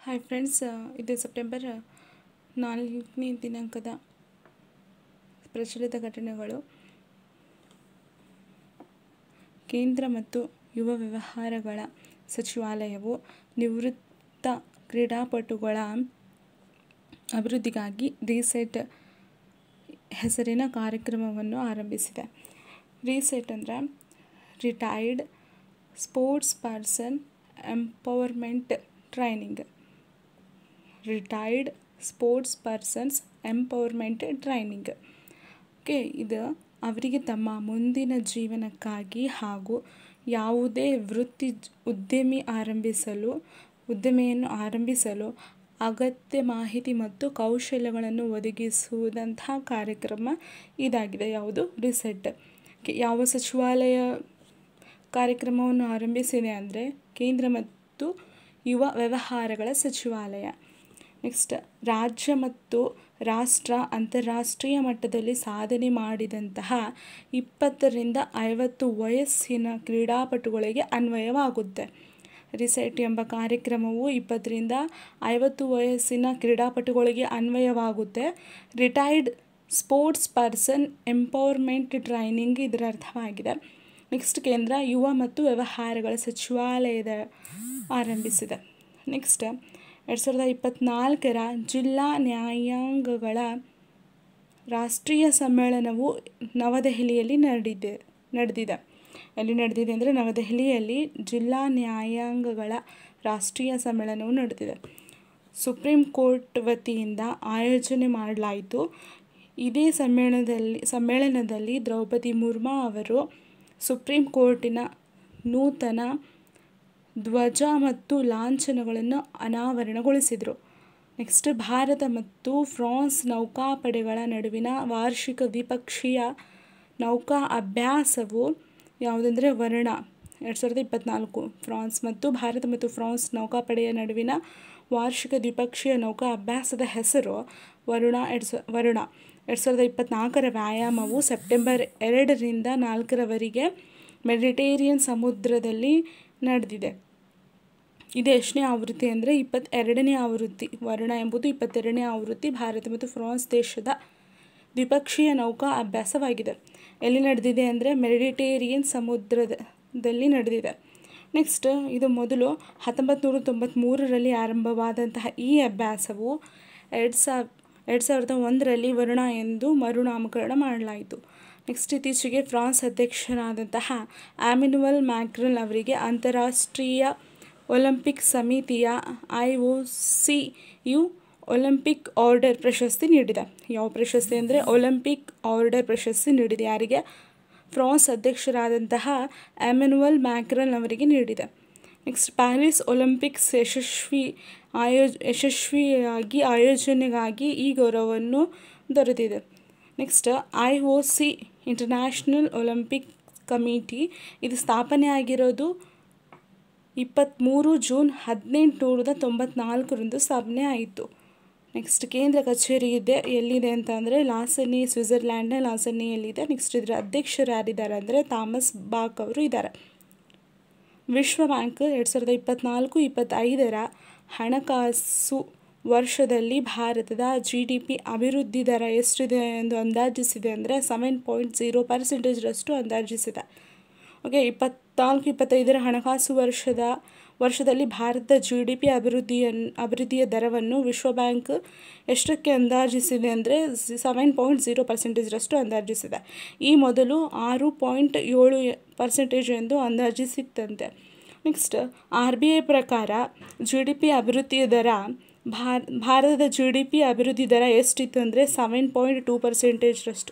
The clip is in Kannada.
ಹಾಯ್ ಫ್ರೆಂಡ್ಸ್, ಇದು ಸೆಪ್ಟೆಂಬರ್ 4ನೇ ದಿನಾಂಕದ ಪ್ರಚಲಿತ ಘಟನೆಗಳು. ಕೇಂದ್ರ ಮತ್ತು ಯುವ ವ್ಯವಹಾರಗಳ ಸಚಿವಾಲಯವು ನಿವೃತ್ತ ಕ್ರೀಡಾಪಟುಗಳ ಅಭಿವೃದ್ಧಿಗಾಗಿ ರೀಸೆಟ್ ಹೆಸರಿನ ಕಾರ್ಯಕ್ರಮವನ್ನು ಆರಂಭಿಸಿದೆ. ರೀಸೆಟ್ ಅಂದರೆ retired sports person empowerment training. Retired sports persons empowerment training. ಇದು ಅವರಿಗೆ ತಮ್ಮ ಮುಂದಿನ ಜೀವನಕ್ಕಾಗಿ ಹಾಗೂ ಯಾವುದೇ ಉದ್ದಿಮೆಯನ್ನು ಆರಂಭಿಸಲು ಅಗತ್ಯ ಮಾಹಿತಿ ಮತ್ತು ಕೌಶಲ್ಯಗಳನ್ನು ಒದಗಿಸುವುದಂತಹ ಕಾರ್ಯಕ್ರಮ ಇದಾಗಿದೆ. ಯಾವುದು? ರೀಸೆಟ್. ಯಾವ ಸಚಿವಾಲಯ ಕಾರ್ಯಕ್ರಮವನ್ನು ಆರಂಭಿಸಿದೆ ಅಂದರೆ ಕೇಂದ್ರ ಮತ್ತು ಯುವ ವ್ಯವಹಾರಗಳ ಸಚಿವಾಲಯ. ನೆಕ್ಸ್ಟ್, ರಾಜ್ಯ ಮತ್ತು ಅಂತಾರಾಷ್ಟ್ರೀಯ ಮಟ್ಟದಲ್ಲಿ ಸಾಧನೆ ಮಾಡಿದಂತಹ 20ರಿಂದ 50 ವಯಸ್ಸಿನ ಕ್ರೀಡಾಪಟುಗಳಿಗೆ ಅನ್ವಯವಾಗುತ್ತೆ. ರೀಸೆಟ್ ಎಂಬ ಕಾರ್ಯಕ್ರಮವು 20ರಿಂದ 50 ವಯಸ್ಸಿನ ಕ್ರೀಡಾಪಟುಗಳಿಗೆ ಅನ್ವಯವಾಗುತ್ತೆ. Retired sports person empowerment training ಇದರ ಅರ್ಥವಾಗಿದೆ. ನೆಕ್ಸ್ಟ್, ಕೇಂದ್ರ ಯುವ ಮತ್ತು ವ್ಯವಹಾರಗಳ ಸಚಿವಾಲಯದ ಆರಂಭಿಸಿದೆ. ನೆಕ್ಸ್ಟ್, 2024ರ ಜಿಲ್ಲಾ ನ್ಯಾಯಾಂಗಗಳ ರಾಷ್ಟ್ರೀಯ ಸಮ್ಮೇಳನವು ನವದೆಹಲಿಯಲ್ಲಿ ನಡೆದಿದೆ. ಎಲ್ಲಿ ನಡೆದಿದೆ ಅಂದರೆ ನವದೆಹಲಿಯಲ್ಲಿ ಜಿಲ್ಲಾ ನ್ಯಾಯಾಂಗಗಳ ರಾಷ್ಟ್ರೀಯ ಸಮ್ಮೇಳನವು ನಡೆದಿದೆ. ಸುಪ್ರೀಂ ಕೋರ್ಟ್ ವತಿಯಿಂದ ಆಯೋಜನೆ ಮಾಡಲಾಯಿತು. ಇದೇ ಸಮ್ಮೇಳನದಲ್ಲಿ ದ್ರೌಪದಿ ಮುರ್ಮು ಅವರು ಸುಪ್ರೀಂ ಕೋರ್ಟಿನ ನೂತನ ಧ್ವಜ ಮತ್ತು ಲಾಂಛನಗಳನ್ನು ಅನಾವರಣಗೊಳಿಸಿದರು. ನೆಕ್ಸ್ಟ್, ಭಾರತ ಮತ್ತು ಫ್ರಾನ್ಸ್ ನೌಕಾಪಡೆಗಳ ನಡುವಿನ ವಾರ್ಷಿಕ ದ್ವಿಪಕ್ಷೀಯ ನೌಕಾ ಅಭ್ಯಾಸವು ಯಾವುದಂದರೆ ವರುಣ 2024. ಭಾರತ ಮತ್ತು ಫ್ರಾನ್ಸ್ ನೌಕಾಪಡೆಯ ನಡುವಿನ ವಾರ್ಷಿಕ ದ್ವಿಪಕ್ಷೀಯ ನೌಕಾ ಅಭ್ಯಾಸದ ಹೆಸರು ವರುಣ. 2024ರ ವ್ಯಾಯಾಮವು ಸೆಪ್ಟೆಂಬರ್ 2ರಿಂದ 4ರವರೆಗೆ ಮೆಡಿಟೇರಿಯನ್ ಸಮುದ್ರದಲ್ಲಿ ನಡೆದಿದೆ. ಇದು ಎಷ್ಟನೇ ಆವೃತ್ತಿ ಅಂದರೆ 22ನೇ ಆವೃತ್ತಿ. ವರುಣ ಎಂಬುದು 22ನೇ ಆವೃತ್ತಿ ಭಾರತ ಮತ್ತು ಫ್ರಾನ್ಸ್ ದೇಶದ ದ್ವಿಪಕ್ಷೀಯ ನೌಕಾ ಅಭ್ಯಾಸವಾಗಿದೆ. ಎಲ್ಲಿ ನಡೆದಿದೆ ಅಂದರೆ ಮೆಡಿಟೇರಿಯನ್ ಸಮುದ್ರದಲ್ಲಿ ನಡೆದಿದೆ. ನೆಕ್ಸ್ಟ್, ಇದು ಮೊದಲು 1993ರಲ್ಲಿ ಆರಂಭವಾದಂತಹ ಈ ಅಭ್ಯಾಸವು 2001ರಲ್ಲಿ ವರುಣ ಎಂದು ಮರುನಾಮಕರಣ ಮಾಡಲಾಯಿತು. ನೆಕ್ಸ್ಟ್, ಇತ್ತೀಚೆಗೆ ಫ್ರಾನ್ಸ್ ಅಧ್ಯಕ್ಷರಾದಂತಹ ಎಮ್ಯಾನ್ಯುಯಲ್ ಮ್ಯಾಕ್ರಾನ್ ಅವರಿಗೆ ಅಂತಾರಾಷ್ಟ್ರೀಯ ಒಲಿಂಪಿಕ್ ಸಮಿತಿಯ IOC ಒಲಿಂಪಿಕ್ ಆರ್ಡರ್ ಪ್ರಶಸ್ತಿ ನೀಡಿದೆ. ಯಾವ ಪ್ರಶಸ್ತಿ ಅಂದರೆ ಒಲಿಂಪಿಕ್ ಆರ್ಡರ್ ಪ್ರಶಸ್ತಿ ನೀಡಿದೆ. ಯಾರಿಗೆ? ಫ್ರಾನ್ಸ್ ಅಧ್ಯಕ್ಷರಾದಂತಹ ಎಮ್ಯಾನ್ಯುಯಲ್ ಮ್ಯಾಕ್ರಾನ್ ಅವರಿಗೆ ನೀಡಿದೆ. ನೆಕ್ಸ್ಟ್, ಪ್ಯಾರಿಸ್ ಒಲಿಂಪಿಕ್ಸ್ ಯಶಸ್ವಿಯಾಗಿ ಆಯೋಜನೆಗಾಗಿ ಈ ಗೌರವವನ್ನು ದೊರೆತಿದೆ. Next, IOC international Olympic committee ಇದು ಸ್ಥಾಪನೆಯಾಗಿರೋದು 23 ಜೂನ್ 1894ರಂದು ಸ್ಥಾಪನೆ ಆಯಿತು. ನೆಕ್ಸ್ಟ್, ಕೇಂದ್ರ ಕಚೇರಿ ಎಲ್ಲಿದೆ ಅಂತ ಅಂದರೆ ಲಾಸನಿ, ಸ್ವಿಟ್ಜರ್ಲ್ಯಾಂಡ್ನ ಲಾಸನಿಯಲ್ಲಿದೆ. ನೆಕ್ಸ್ಟ್, ಇದರ ಅಧ್ಯಕ್ಷರು ಯಾರಿದ್ದಾರೆ ಅಂದರೆ ಥಾಮಸ್ ಬಾಕ್ ಅವರು ಇದ್ದಾರೆ. ವಿಶ್ವ ಬ್ಯಾಂಕ್ 2024-25ರ ಹಣಕಾಸು ವರ್ಷದಲ್ಲಿ ಭಾರತದ GDP ಅಭಿವೃದ್ಧಿ ದರ ಎಷ್ಟಿದೆ ಎಂದು ಅಂದಾಜಿಸಿದೆ ಅಂದರೆ 7.0% ಅಂದಾಜಿಸಿದೆ. 24-25ರ ಹಣಕಾಸು ವರ್ಷದಲ್ಲಿ ಭಾರತದ GDP ಅಭಿವೃದ್ಧಿಯ ದರವನ್ನು ವಿಶ್ವ ಬ್ಯಾಂಕ್ ಎಷ್ಟಕ್ಕೆ ಅಂದಾಜಿಸಿದೆ ಅಂದರೆ 7.0% ಅಂದಾಜಿಸಿದೆ. ಈ ಮೊದಲು 6.7% ಎಂದು ಅಂದಾಜಿಸಿತ್ತಂತೆ. ನೆಕ್ಸ್ಟ್, RBI ಪ್ರಕಾರ GDP ಅಭಿವೃದ್ಧಿಯ ದರ ಭಾರತದ GDP ಅಭಿವೃದ್ಧಿ ದರ ಎಷ್ಟಿತ್ತು ಅಂದರೆ 7.2%.